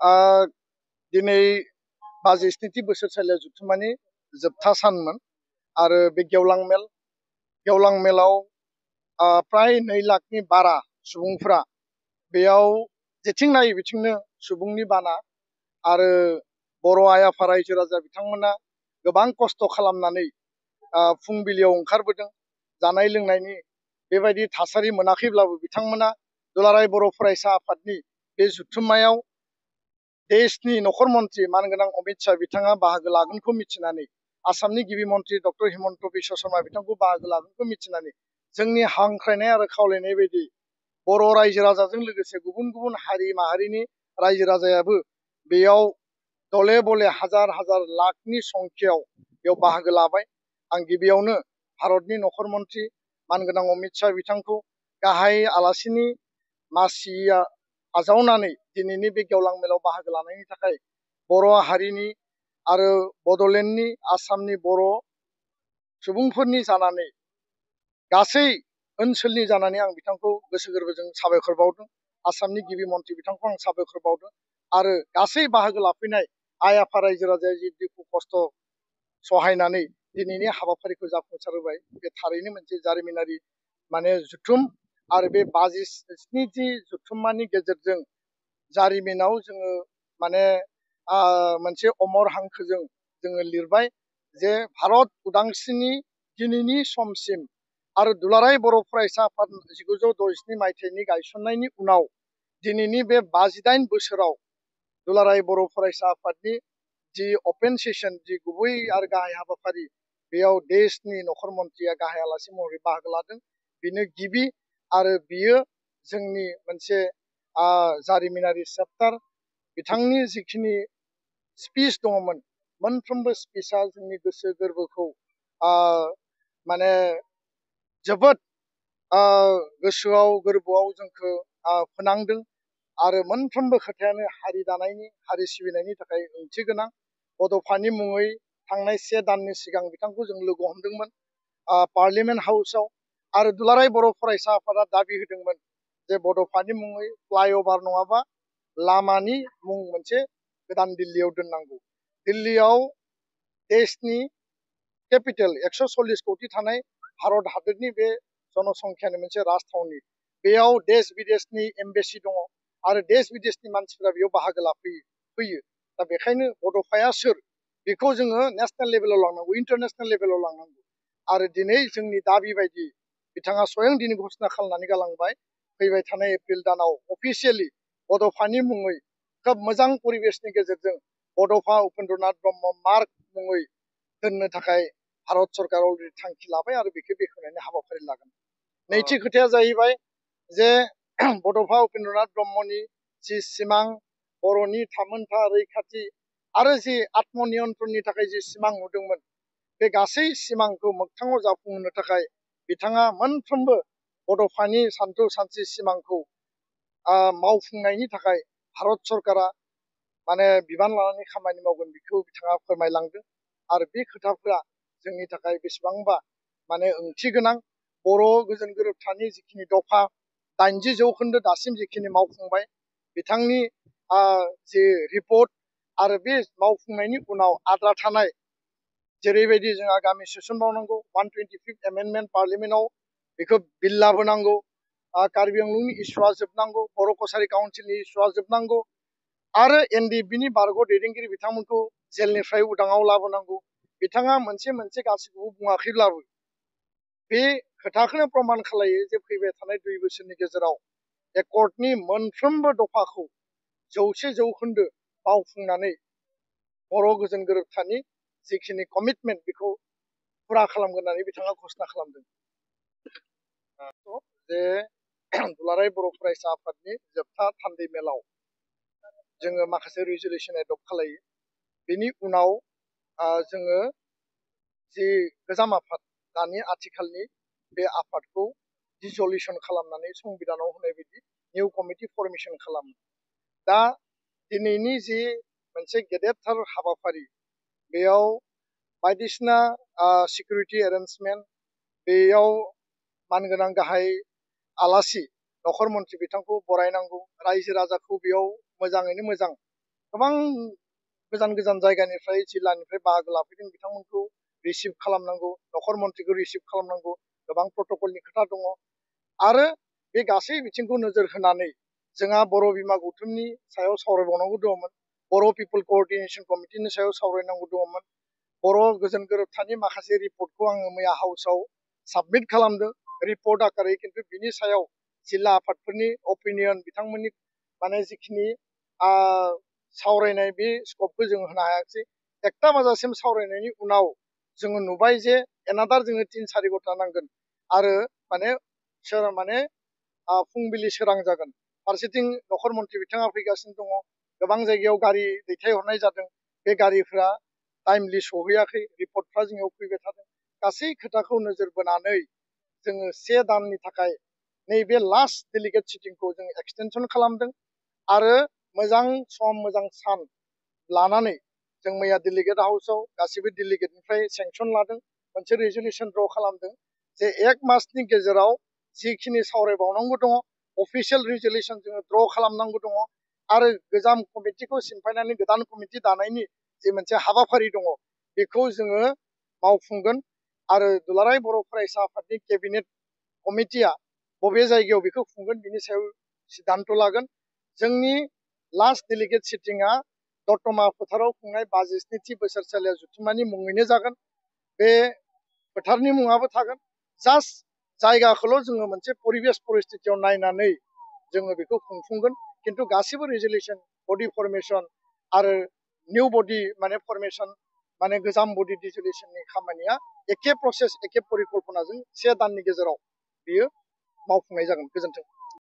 आ, दिनै 52थि बोसोरसालियाव जथुम्मानि जोबथा सानमोन आरो बे गेवलां मेलाव फ्राय 2 लाखनि बारा सुबुंफ्रा बेयाव जेथिं नायो बिथिंनो सुबुंनि बाना आरो बर' आइ आफा रायजो राजा बिथांमोना गोबां खस्थ' खालामनानै फुंबिलियाव ओंखारबोदों। जानाय लोंनायनि बेबायदि थासारि मोनाखैब्लाबो बिथांमोना दुलाराय बर' फरायसा आफादनि बे जथुम्मायाव देशनि नखर मन्त्रि मानगोनां अमित शाह बिथाङा बाहागो लागोनखौ मिथिनानै, आसामनि गिबि मन्त्रि डक्टर हिमन्त बिश्व शर्मा बिथांखौ बाहागो लागोनखौ मिथिनानै जोंनि हांख्रायनाय आरो खावलायनाय बायदि बर' रायजो राजाजों लोगोसे गुबुन गुबुन हारि माहारिनि रायजो राजायाबो बेयाव दले बले हाजार हाजार लाखनि संख्यायाव बेयाव बाहागो लाबाय। आं गिबियावनो भारतनि नखर मन्त्रि मानगोनां अमित शाह बिथांखौ गाहाय आलासिनि मासिया आजावनानै दिनैनि बे गेवलां मेलाव बाहागो लानायनि थाखाय बर' हारिनि आरो बड'लेण्डनि आसामनि बर' सुबुंफोरनि जानानै गासै ओनसोलनि जानानै आं बिथांखौ गोसो गोरबोजों साबायखर बावदों। आसामनि गिबि मन्त्रि बिथांखौ आं साबायखर बावदों आरो गासै बाहागो लाफैनाय आइ आफा रायजो राजाया जि दुखु खस्थ' सहायनानै दिनैनि हाबाफारिखौ जाफुंसार होबाय, बे थारैनो मोनसे जारिमिनारि जुथुम आरो बे 52थि जथुम्मानि गेजेरजों जारिमिनाव जोङो मोनसे अमर हांखोजों जोङो लिरबाय जे भारत उदांस्रिनि दिनैनि समसिम आरो दुलाराय बर' फरायसा आफाद 1967 मायथाइनि गायसननायनि उनाव दिनैनि बे 58 बोसोराव दुलाराय बर' फरायसा आफादनि जि अपेन सेसन, जि गुबै आरो गाहाय हाबाफारि, बेयाव देशनि नखर मन्त्रिया गाहाय आलासि महरै बाहागो लादों। बेनो गिबि आरो बियो जोंनि मोनसे जारिमिनारि चेप्टार। बिथांनि जिखिनि स्पिच दङमोन, मोनफ्रोमबो स्पिचआ जोंनि गोसो गोरबोखौ जोबोद गोसोआव गोरबोआव जोंखौ फोनांदों आरो मोनफ्रोमबो खोथायानो हारि दानायनि, हारि सिबिनायनि थाखाय ओंथि गोनां। बड'फानि मुङै थांनाय 1 दाननि सिगां बिथांखौ जों लोगो हमदोंमोन पार्लियामेन्ट हाउसआव आरो दुलाराय बर' फरायसा आफादा दाबि होदोंमोन जे बड'फानि मुङै फ्लाइअभार नङाबा लामानि मुं मोनसे गोदान दिल्लीयाव दोननांगौ। दिल्लीयाव देशनि केपिटेल 140 कौटि थानाय भारत हादरनि बे जनसंख्यानि मोनसे राजथावनि, बेयाव देश बिदेशनि एम्बेसि दङ आरो देश बिदेशनि मानसिफ्रा बेयाव बाहागो फैयो। दा बेखायनो बड'फाया सोर, बेखौ जोङो नेसनेल लेभेलाव लांनांगौ, इन्टारनेसनेल लेभेलाव लांनांगौ। आरो दिनै जोंनि दाबि बायदि बिथाङा स्वयं दिनै घोषणा खालामनानै गालांबाय, फैबाय थानाय एप्रिल दानाव अफिसियेलि बड'फानि मुङै खोब मोजां परिबेसनि गेजेरजों बड'फा उपेन्द्रनाथ ब्रह्म मार्ग मुङै दोननो थाखाय भारत सरकारा अलरेडि थांखि लाबाय आरो बेखौ बेखेवनायनि हाबाफारि लागोन। नैथि खोथाया जाहैबाय जे बड'फा उपेन्द्रनाथ ब्रह्मनि जि सिमां, बर'नि थामोनथा रैखाथि आरो जि आत्मनियन्त्रणनि थाखाय जि सिमां नुदोंमोन, बे गासै सिमांखौ मोगथाङाव जाफुंहोनो थाखाय बिथाङा मोनफ्रोमबो बड'फानि सानथौ सानस्रि सिमांखौ मावफुंनायनि थाखाय भारत सरकारा बिबान लानानै खामानि मावगोन, बेखौ बिथाङा फोरमायलांदों आरो बे खोथाफोरा जोंनि थाखाय बेसेबांबा ओंथि गोनां। बर' गोजोन गोरोबथानि जिखिनि दफा 80% दासिम जिखिनि मावफुंबाय, बिथांनि जि रिपर्ट आरो बे मावफुंनायनि उनाव आद्रा थानाय जेरैबायदि जोंहा गामि सोसनबावनांगौ, 125th एमेन्डमेन्ट पार्लियामेन्टआव बेखौ बिल लाबोनांगौ, कार्बि आंलंनि इस्युआ जोबनांगौ, बर' कसारि काउन्सिलनि इस्युआ जोबनांगौ आरो एनडिएफबिनि बारग' दैदेनगिरि बिथांमोनखौ जेलनिफ्राय उदाङाव लाबोनांगौ। बिथाङा मोनसे मोनसे गासैखौबो बुङाखैब्लाबो बे खोथाखौनो प्रमान खालायो जे फैबाय थानाय 2 बोसोरनि गेजेराव एकर्डनि मोनफ्रोमबो दफाखौ 100% मावफुंनानै बर' गोजोन गोरोबथानि जिखिनि कमिटमेन्ट बेखौ फुरा खालामगोन होननानै बिथाङा घोषणा खालामदों। जे दुलाराय बर' फरायसा आफादनि जोबथा थान्दै मेलाव जोङो माखासे रिजुलेसन एडप्ट खालायो। बेनि उनाव जोङो जि गोजाम आफाद, दानि आथिखालनि बे आफादखौ डिसलिउसन खालामनानै संबिधानाव होनाय बायदि निउ कमिटि फर्मेसन खालामो। दा दिनैनि जि मोनसे गेदेरथार हाबाफारि, बेयाव बायदिसिना सिकिउरिटि एरेन्जमेन्ट, बेयाव मानगोनां गाहाय आलासि नखर मन्त्रि बिथांखौ बरायनांगौ, रायजो राजाखौ बेयाव मोजाङैनो मोजां गोबां गोजान गोजान जायगानिफ्राय जिल्लानिफ्राय बाहागो लाफैदों बिथांमोनखौ रिसिभ खालामनांगौ, नखर मन्थ्रिखौ रिसिभ खालामनांगौ, गोबां प्रट'कलनि खोथा दङ। आरो बे गासै बिथिंखौ नोजोर होनानै जोंहा बर' बिमा गौथुमनि सायाव सावरायबावनांगौ दङमोन, बर' पिपल क'अर्डिनेसन कमिटिनि सायाव सावरायनांगौ दङमोन। बर' गोजोन गोरोबथानि माखासे रिपर्टखौ आङो मैया हाउसाव साबमिट खालामदों रिपर्ट आकारै, खिन्थु बिनि सायाव जिल्ला आफादफोरनि अपिनियन, बिथांमोननि माने जिखिनि सावरायनाय बे स्कपखौ जों होनो हायाखिसै। 1टा बाजासिम सावरायनायनि उनाव जोङो नुबाय जे एनादार जोङो 3-4 घन्टा नांगोन आरो माने फुंबिलि सोरां जागोन। फारसेथिं नखर मन्थ्रि बिथाङा फैगासिनो दङ, गोबां जायगायाव गारि दैथायहरनाय जादों, बे गारिफ्रा टाइमलि सहैयाखै, रिपर्टफ्रा जोंनियाव फैबाय थादों। गासै खोथाखौ नोजोर बोनानै जोङो 1 दाननि थाखाय नैबे लास्ट डेलिगेट सिटिंखौ जों एक्सटेनसन खालामदों आरो मोजां सम मोजां सान लानानै जों मैया डेलिगेट हाउसाव गासिबो डेलिगेटनिफ्राय सेंसन लादों, मोनसे रेजुलेसन ड्र खालामदों जे 1 मासनि गेजेराव जिखिनि सावरायबावनांगौ दङ अफिसियेल रेजुलेसन जोङो ड्र खालामनांगौ दङ आरो गोजाम कमिटिखौ सिमफायनानै गोदान कमिटि दानायनि जे मोनसे हाबाफारि दङ बेखौ जोङो मावफुंगोन आरो दुलाराय बर' फरायसा आफादनि केबिनेट कमिटिया बबे जायगायाव बेखौ खुंगोन बिनि सायाव सिद्धान्त लागोन। जोंनि लास्ट डेलिगेट सिटिंआ दतमा फोथाराव खुंनाय 52थि बोसोरसालिया जथुम्मानि मुङैनो जागोन। बे फोथारनि मुङाबो थागोन। जास्ट जायगाखौल' जोङो मोनसे परिबेस परिस्थितियाव नायनानै जोङो बेखौ खुंफुंगोन, खिन्थु गासिबो रेजुलेसन, बडि फर्मेसन आरो निउ बडि माने फर्मेसन, माने गोजाम बडि डिसलिउसननि खामानिया एखे प्रसेस, एखे परिकल्पनाजों 1 दाननि गेजेराव बियो मावफुंनाय जागोन। गोजोन्थों।